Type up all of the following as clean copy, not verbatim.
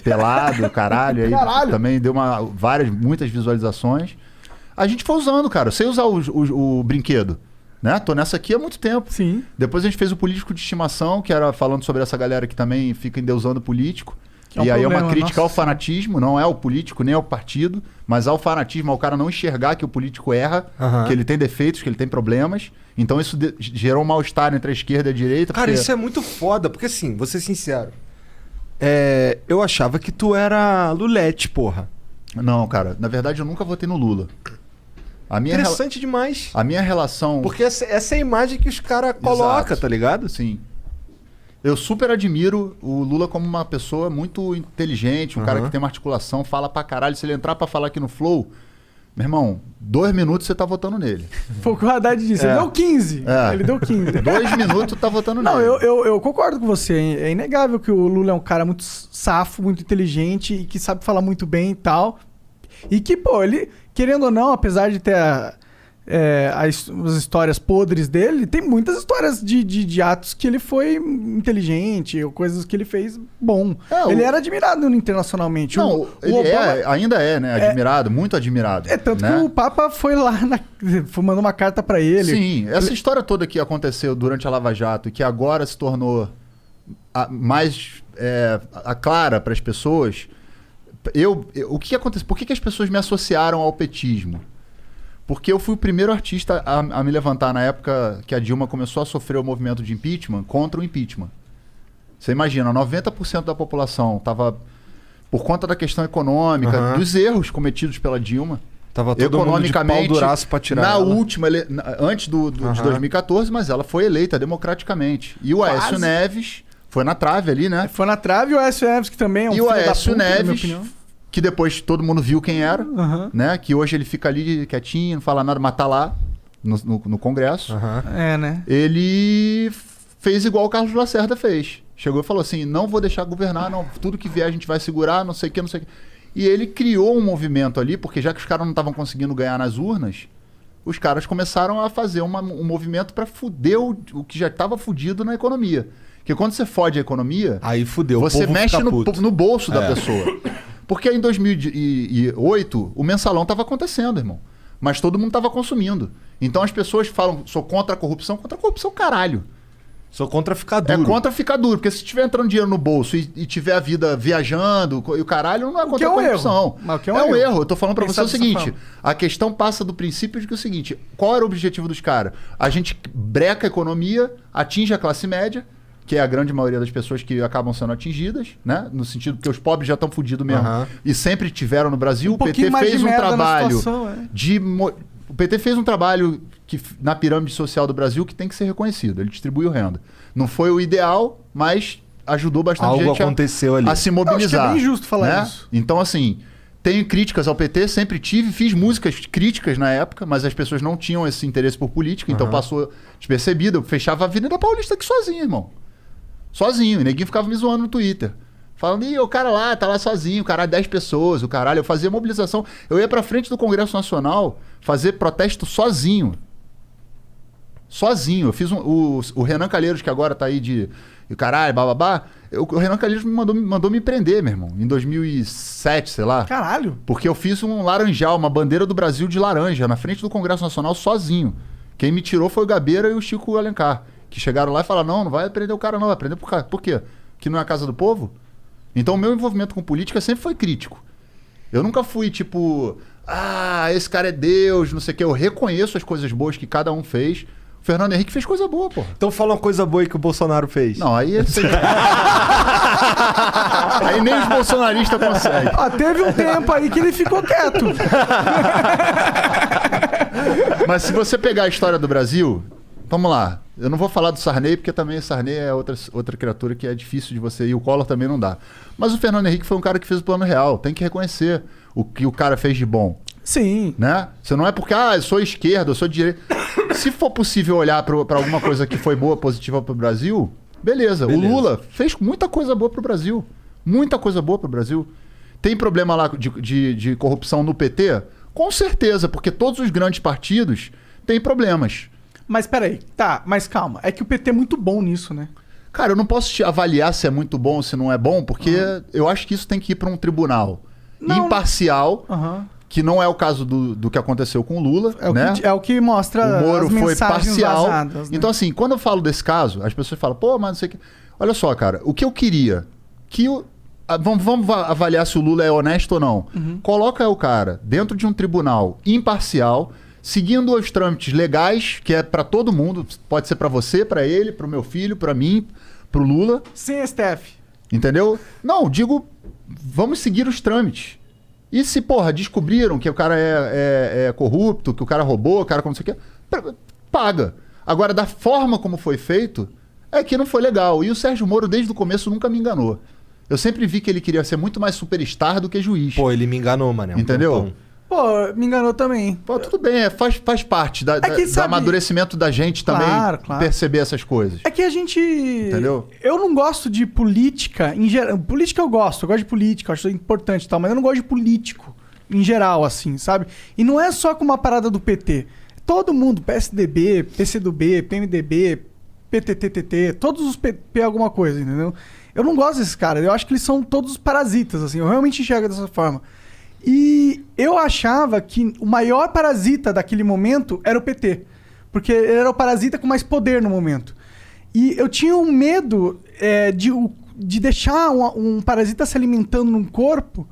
pelado, caralho. Aí Caralho. também deu muitas visualizações. A gente foi usando, cara. Eu sei usar o brinquedo. Né? Tô nessa aqui há muito tempo. Sim. Depois a gente fez o político de estimação, que era falando sobre essa galera que também fica endeusando o político. É um e aí problema, é uma crítica ao nossa. fanatismo, não é ao político, nem ao partido, mas ao fanatismo, ao cara não enxergar que o político erra, que ele tem defeitos, que ele tem problemas. Então isso gerou um mal-estar entre a esquerda e a direita. Cara, porque... isso é muito foda, porque assim, vou ser sincero. Eu achava que tu era Lulete, porra. Não, cara, na verdade eu nunca votei no Lula. Interessante demais. A minha relação... Porque essa é a imagem que os caras colocam, tá ligado? Sim. Eu super admiro o Lula como uma pessoa muito inteligente, um cara que tem uma articulação, fala pra caralho. Se ele entrar pra falar aqui no Flow, meu irmão, 2 minutos você tá votando nele. Foi o que o Haddad disse. Ele deu 15. Ele deu 15. 2 minutos tá votando Não, nele. eu concordo com você. É inegável que o Lula é um cara muito safo, muito inteligente e que sabe falar muito bem e tal. E que, pô, ele, querendo ou não, apesar de ter as histórias podres dele, tem muitas histórias de atos que ele foi inteligente, ou coisas que ele fez bom. Ele era admirado internacionalmente. Não, ele Obama... ainda é, né? Admirado, muito admirado. Tanto né? que o Papa foi lá, mandou uma carta pra ele. Sim, essa história toda que aconteceu durante a Lava Jato e que agora se tornou mais clara para as pessoas... o que aconteceu? Por que as pessoas me associaram ao petismo? Porque eu fui o primeiro artista a me levantar na época que a Dilma começou a sofrer o movimento de impeachment contra o impeachment. Você imagina, 90% da população estava, por conta da questão econômica, dos erros cometidos pela Dilma, tava todo mundo de pau duraço pra tirar na ela. última, antes de 2014, mas ela foi eleita democraticamente. E o Aécio Neves... Foi na trave ali, né? Foi na trave, e o Aécio Neves, que também é um filho da puta, E o Aécio Neves, na minha opinião. que depois todo mundo viu quem era, né? Que hoje ele fica ali quietinho, não fala nada, mas tá lá no Congresso. Né? Ele fez igual o Carlos Lacerda fez. Chegou e falou assim, não vou deixar governar, não, tudo que vier a gente vai segurar, não sei o que, não sei o que. E ele criou um movimento ali, porque já que os caras não estavam conseguindo ganhar nas urnas, os caras começaram a fazer um movimento para fuder o que já estava fudido na economia. Porque quando você fode a economia, aí fudeu, você mexe no bolso da É. pessoa. Porque em 2008, o mensalão estava acontecendo, irmão. Mas todo mundo estava consumindo. Então as pessoas falam, sou contra a corrupção. Contra a corrupção, caralho. Sou contra ficar duro. É contra ficar duro. Porque se estiver entrando dinheiro no bolso e tiver a vida viajando e o caralho, não é contra a corrupção. É um erro. Eu tô falando pra você o Pensar seguinte. dessa A questão passa do princípio de que é o seguinte. Qual era o objetivo dos caras? A gente breca a economia, atinge a classe média, que é a grande maioria das pessoas que acabam sendo atingidas, né? No sentido que os pobres já estão fodidos mesmo. E sempre tiveram no Brasil. O PT fez um trabalho o PT fez um trabalho na pirâmide social do Brasil que tem que ser reconhecido. Ele distribuiu renda. Não foi o ideal, mas ajudou bastante Algo gente aconteceu ali. a se mobilizar. Acho que é bem justo falar né? isso. Então, assim, tenho críticas ao PT, sempre tive, fiz músicas críticas na época, mas as pessoas não tinham esse interesse por política, então passou despercebido. Eu fechava a Avenida Paulista aqui sozinho, irmão. Sozinho. E neguinho ficava me zoando no Twitter. Falando, o cara lá, tá lá sozinho, o cara, 10 pessoas, o caralho. Eu fazia mobilização. Eu ia pra frente do Congresso Nacional fazer protesto sozinho. Sozinho. Eu fiz o Renan Calheiros, que agora tá aí de caralho, bababá. O Renan Calheiros me mandou me prender, meu irmão. Em 2007, sei lá. Caralho. Porque eu fiz um laranjal, uma bandeira do Brasil de laranja, na frente do Congresso Nacional, sozinho. Quem me tirou foi o Gabeira e o Chico Alencar. Que chegaram lá e falaram, não vai prender o cara não, vai prender por quê? Por quê? Que não é a casa do povo? Então o meu envolvimento com política sempre foi crítico. Eu nunca fui tipo, esse cara é Deus, não sei o quê. Eu reconheço as coisas boas que cada um fez. O Fernando Henrique fez coisa boa, porra. Então fala uma coisa boa aí que o Bolsonaro fez. Não, aí aí nem os bolsonaristas conseguem. Teve um tempo aí que ele ficou quieto. Mas se você pegar a história do Brasil, vamos lá. Eu não vou falar do Sarney, porque também o Sarney é outra criatura que é difícil de você... E o Collor também não dá. Mas o Fernando Henrique foi um cara que fez o plano real. Tem que reconhecer o que o cara fez de bom. Sim. Né? Você não é porque, eu sou esquerda, eu sou direita. Se for possível olhar pra alguma coisa que foi boa, positiva pro Brasil, beleza. O Lula fez muita coisa boa pro Brasil. Muita coisa boa pro Brasil. Tem problema lá de corrupção no PT? Com certeza, porque todos os grandes partidos têm problemas. Mas peraí, mas calma. É que o PT é muito bom nisso, né? Cara, eu não posso te avaliar se é muito bom ou se não é bom, porque eu acho que isso tem que ir para um tribunal imparcial, que não é o caso do que aconteceu com o Lula, né? É o que mostra o Moro as foi mensagens parcial. vazadas, né? Então, assim, quando eu falo desse caso, as pessoas falam, pô, mas não sei o que. Olha só, cara, o que eu queria, vamos avaliar se o Lula é honesto ou não. Coloca o cara dentro de um tribunal imparcial, seguindo os trâmites legais, que é pra todo mundo, pode ser pra você, pra ele, pro meu filho, pra mim, pro Lula. Sem STF. Entendeu? Não, digo, vamos seguir os trâmites. E se, porra, descobriram que o cara é corrupto, que o cara roubou, o cara como não sei o quê, paga. Agora, da forma como foi feito, é que não foi legal. E o Sérgio Moro, desde o começo, nunca me enganou. Eu sempre vi que ele queria ser muito mais superstar do que juiz. Pô, ele me enganou, mano. Entendeu? Pô, me enganou também. Pô, tudo bem, faz parte do amadurecimento da gente também Claro. perceber essas coisas. É que a gente... Entendeu? Eu não gosto de política em geral. Política eu gosto de política, eu acho importante e tal, mas eu não gosto de político em geral, assim, sabe? E não é só com uma parada do PT. Todo mundo, PSDB, PCdoB, PMDB, PTTTT, todos os PP alguma coisa, entendeu? Eu não gosto desses caras, eu acho que eles são todos parasitas, assim, eu realmente enxergo dessa forma. E eu achava que o maior parasita daquele momento era o PT. Porque ele era o parasita com mais poder no momento. E eu tinha um medo de deixar um parasita se alimentando num corpo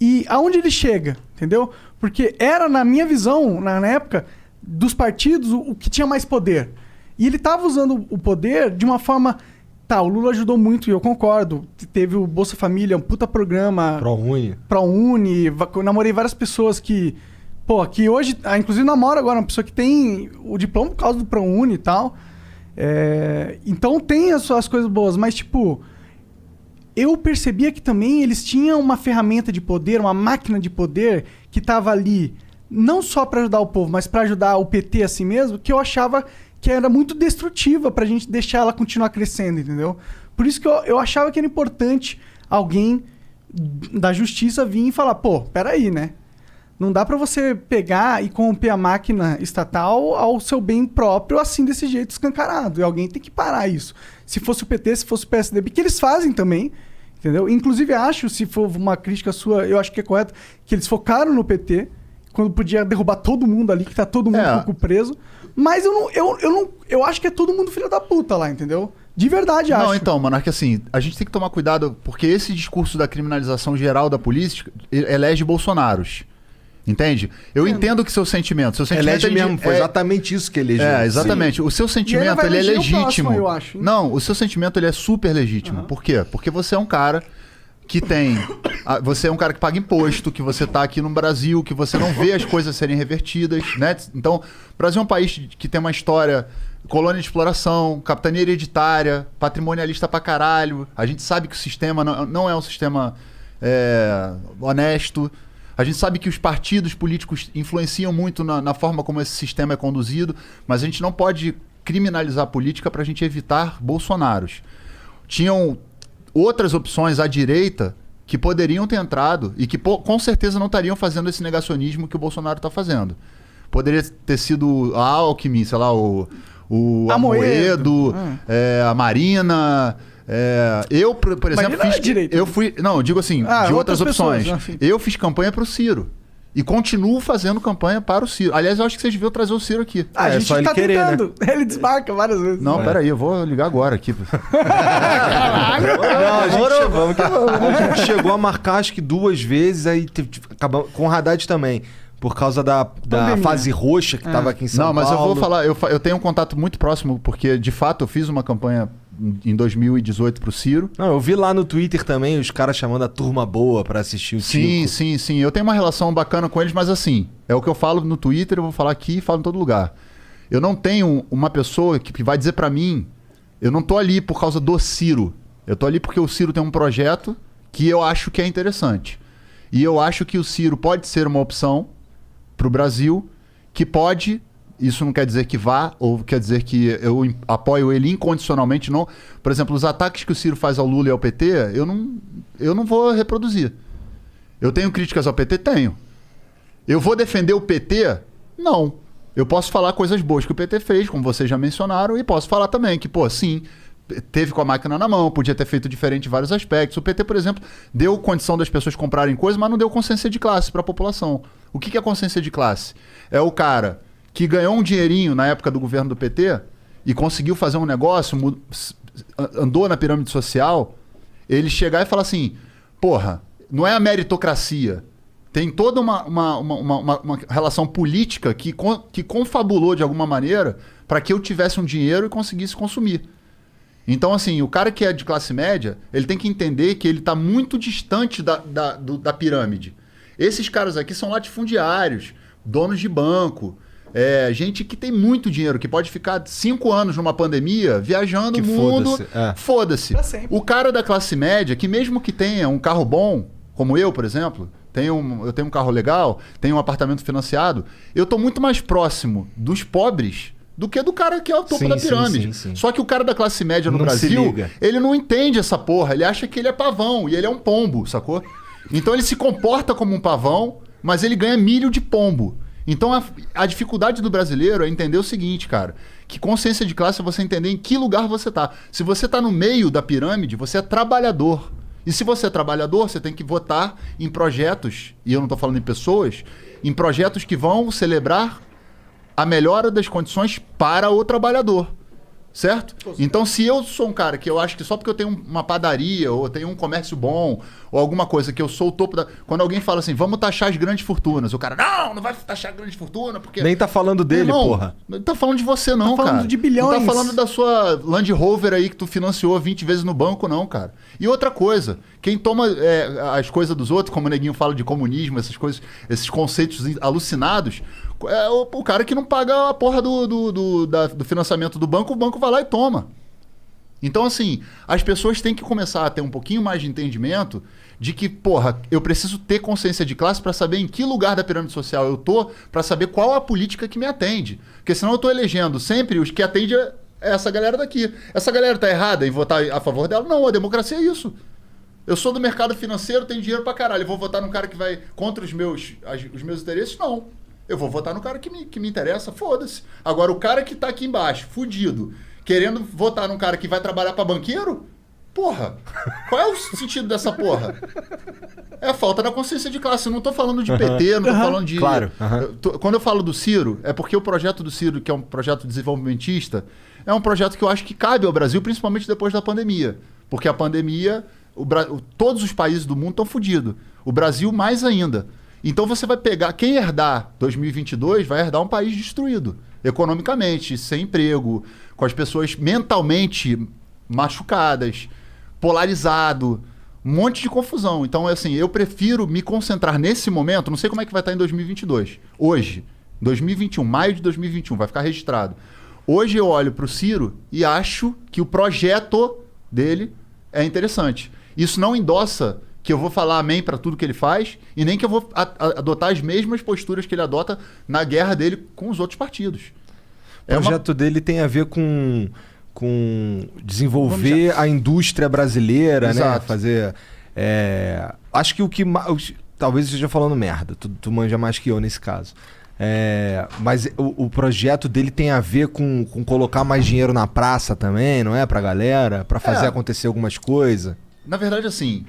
e aonde ele chega, entendeu? Porque era, na minha visão, na época, dos partidos, o que tinha mais poder. E ele estava usando o poder de uma forma... Tá, o Lula ajudou muito, e eu concordo. Teve o Bolsa Família, um puta programa... ProUni. Eu namorei várias pessoas que... Pô, que hoje... inclusive namoro agora uma pessoa que tem o diploma por causa do ProUni e tal. Então tem as suas coisas boas, mas tipo... Eu percebia que também eles tinham uma ferramenta de poder, uma máquina de poder que tava ali não só para ajudar o povo, mas para ajudar o PT a si mesmo, que eu achava que era muito destrutiva pra gente deixar ela continuar crescendo, entendeu? Por isso que eu achava que era importante alguém da justiça vir e falar, pô, peraí, né? Não dá pra você pegar e corromper a máquina estatal ao seu bem próprio, assim, desse jeito escancarado. E alguém tem que parar isso. Se fosse o PT, se fosse o PSDB, que eles fazem também, entendeu? Inclusive, acho, se for uma crítica sua, eu acho que é correto, que eles focaram no PT, quando podia derrubar todo mundo ali, que tá todo mundo um pouco preso. Mas eu acho que é todo mundo filho da puta lá, entendeu? De verdade, acho. Não, então, Monark, assim, a gente tem que tomar cuidado, porque esse discurso da criminalização geral da política elege Bolsonaros. Entende? Eu entendo que seu sentimento elege mesmo, foi exatamente isso que elegeu. Exatamente. Sim. O seu sentimento, ele é legítimo. Próximo, eu acho. Não, o seu sentimento, ele é super legítimo. Por quê? Porque você é um cara que tem... Você é um cara que paga imposto, que você tá aqui no Brasil, que você não vê as coisas serem revertidas, né? Então, o Brasil é um país que tem uma história... Colônia de exploração, capitania hereditária, patrimonialista pra caralho. A gente sabe que o sistema não é um sistema honesto. A gente sabe que os partidos políticos influenciam muito na forma como esse sistema é conduzido, mas a gente não pode criminalizar a política para a gente evitar Bolsonaros. Tinham outras opções à direita que poderiam ter entrado e que com certeza não estariam fazendo esse negacionismo que o Bolsonaro está fazendo. Poderia ter sido a Alckmin, sei lá, o Amoedo, a Marina... eu, por exemplo, eu digo assim, de outras opções. Eu fiz campanha para o Ciro. E continuo fazendo campanha para o Ciro. Aliás, eu acho que vocês deviam trazer o Ciro aqui. A gente só ele tá querer, tentando. Né? Ele desmarca várias vezes. Não, peraí, eu vou ligar agora aqui. Caralho! A gente chegou a marcar acho que 2 vezes, aí acabamos com o Haddad também. Por causa da fase roxa que tava aqui em São Paulo. Não, mas eu vou falar, eu tenho um contato muito próximo, porque de fato eu fiz uma campanha em 2018 pro Ciro. Não, eu vi lá no Twitter também os caras chamando a turma boa pra assistir o circo. Sim. Eu tenho uma relação bacana com eles, mas assim, é o que eu falo no Twitter, eu vou falar aqui e falo em todo lugar. Eu não tenho uma pessoa que vai dizer pra mim, eu não tô ali por causa do Ciro. Eu tô ali porque o Ciro tem um projeto que eu acho que é interessante. E eu acho que o Ciro pode ser uma opção pro Brasil, que pode... Isso não quer dizer que vá, ou quer dizer que eu apoio ele incondicionalmente, não. Por exemplo, os ataques que o Ciro faz ao Lula e ao PT, eu não vou reproduzir. Eu tenho críticas ao PT? Tenho. Eu vou defender o PT? Não. Eu posso falar coisas boas que o PT fez, como vocês já mencionaram, e posso falar também que, pô, sim, teve com a máquina na mão, podia ter feito diferente em vários aspectos. O PT, por exemplo, deu condição das pessoas comprarem coisas, mas não deu consciência de classe para a população. O que é consciência de classe? É o cara que ganhou um dinheirinho na época do governo do PT e conseguiu fazer um negócio, andou na pirâmide social, ele chegar e falar assim, porra, não é a meritocracia. Tem toda uma relação política que confabulou de alguma maneira para que eu tivesse um dinheiro e conseguisse consumir. Então, assim, o cara que é de classe média, ele tem que entender que ele está muito distante da pirâmide. Esses caras aqui são latifundiários, donos de banco, gente que tem muito dinheiro, que pode ficar 5 anos numa pandemia viajando o mundo. Foda-se. O cara da classe média, que mesmo que tenha um carro bom, como eu, por exemplo, eu tenho um carro legal, tenho um apartamento financiado, eu estou muito mais próximo dos pobres do que do cara que é o topo da pirâmide. Sim. Só que o cara da classe média no Brasil, ele não entende essa porra. Ele acha que ele é pavão e ele é um pombo, sacou? Então ele se comporta como um pavão, mas ele ganha milho de pombo. Então a dificuldade do brasileiro é entender o seguinte, cara, que consciência de classe é você entender em que lugar você tá. Se você tá no meio da pirâmide, você é trabalhador. E se você é trabalhador, você tem que votar em projetos, e eu não tô falando em pessoas, em projetos que vão celebrar a melhora das condições para o trabalhador, certo? Então, se eu sou um cara que eu acho que só porque eu tenho uma padaria, ou tenho um comércio bom, ou alguma coisa que eu sou o topo da... Quando alguém fala assim, vamos taxar as grandes fortunas, o cara, não vai taxar a grande fortuna, porque... Nem tá falando dele, porra. Não tá falando de você não, cara. Tá falando de bilhões. Não tá falando da sua Land Rover aí que tu financiou 20 vezes no banco, não, cara. E outra coisa, quem toma as coisas dos outros, como o Neguinho fala de comunismo, essas coisas, esses conceitos alucinados... o cara que não paga a porra do financiamento do banco, o banco vai lá e toma. Então, assim, as pessoas têm que começar a ter um pouquinho mais de entendimento de que, porra, eu preciso ter consciência de classe para saber em que lugar da pirâmide social eu tô, para saber qual a política que me atende. Porque senão eu tô elegendo sempre os que atendem essa galera daqui. Essa galera tá errada em votar a favor dela? Não, a democracia é isso. Eu sou do mercado financeiro, tenho dinheiro pra caralho. Eu vou votar num cara que vai contra os meus interesses? Não. Eu vou votar no cara que me interessa, foda-se. Agora, o cara que tá aqui embaixo, fudido, querendo votar num cara que vai trabalhar pra banqueiro, porra, qual é o sentido dessa porra? É a falta da consciência de classe. Eu não tô falando de PT, não tô falando de... Claro. Quando eu falo do Ciro, é porque o projeto do Ciro, que é um projeto desenvolvimentista, é um projeto que eu acho que cabe ao Brasil, principalmente depois da pandemia. Porque a pandemia, todos os países do mundo estão fodidos. O Brasil mais ainda. Então você vai pegar... Quem herdar 2022 vai herdar um país destruído. Economicamente, sem emprego, com as pessoas mentalmente machucadas, polarizado, um monte de confusão. Então, assim, eu prefiro me concentrar nesse momento, não sei como é que vai estar em 2022. Hoje, 2021, maio de 2021, vai ficar registrado. Hoje eu olho para o Ciro e acho que o projeto dele é interessante. Isso não endossa que eu vou falar amém para tudo que ele faz e nem que eu vou adotar as mesmas posturas que ele adota na guerra dele com os outros partidos. O projeto dele tem a ver com desenvolver a indústria brasileira, Exato. né? Fazer... acho que o que... Talvez eu esteja falando merda, tu manja mais que eu nesse caso. Mas o projeto dele tem a ver com colocar mais dinheiro na praça também, não é? Pra galera, pra fazer acontecer algumas coisas. Na verdade, assim...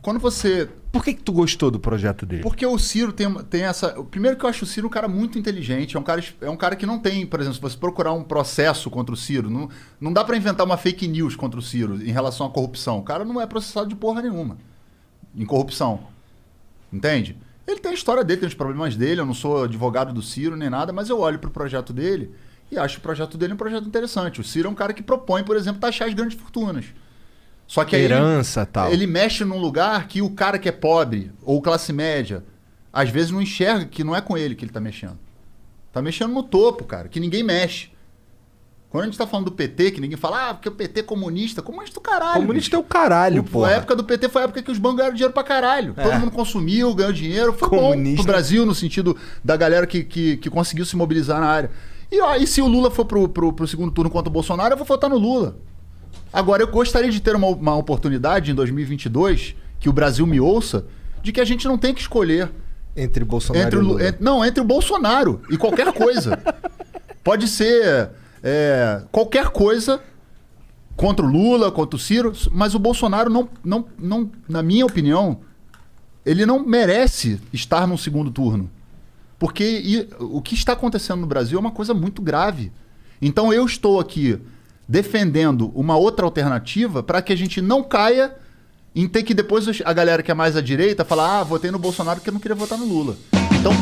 Quando você... Por que tu gostou do projeto dele? Porque o Ciro tem essa... Primeiro que eu acho o Ciro um cara muito inteligente. É um cara que não tem... Por exemplo, se você procurar um processo contra o Ciro, não dá pra inventar uma fake news contra o Ciro em relação à corrupção. O cara não é processado de porra nenhuma em corrupção. Entende? Ele tem a história dele, tem os problemas dele. Eu não sou advogado do Ciro nem nada, mas eu olho pro projeto dele e acho o projeto dele um projeto interessante. O Ciro é um cara que propõe, por exemplo, taxar as grandes fortunas. Só que aí herança, tal. Ele mexe num lugar que o cara que é pobre ou classe média, às vezes não enxerga que não é com ele que ele tá mexendo. Tá mexendo no topo, cara, que ninguém mexe. Quando a gente tá falando do PT, que ninguém fala, porque o PT é comunista. Comunista do caralho. Comunista é o caralho, pô. A época do PT foi a época que os bancos ganharam dinheiro pra caralho. Todo mundo consumiu, ganhou dinheiro. Foi bom pro Brasil, no sentido da galera que conseguiu se mobilizar na área. E se o Lula for pro segundo turno contra o Bolsonaro, eu vou votar no Lula. Agora, eu gostaria de ter uma oportunidade em 2022, que o Brasil me ouça, de que a gente não tem que escolher... Entre Bolsonaro e Lula. Entre o Bolsonaro e qualquer coisa. Pode ser qualquer coisa, contra o Lula, contra o Ciro, mas o Bolsonaro não, na minha opinião, ele não merece estar num segundo turno. Porque o que está acontecendo no Brasil é uma coisa muito grave. Então eu estou aqui defendendo uma outra alternativa para que a gente não caia em ter que depois a galera que é mais à direita falar: votei no Bolsonaro porque eu não queria votar no Lula. Então,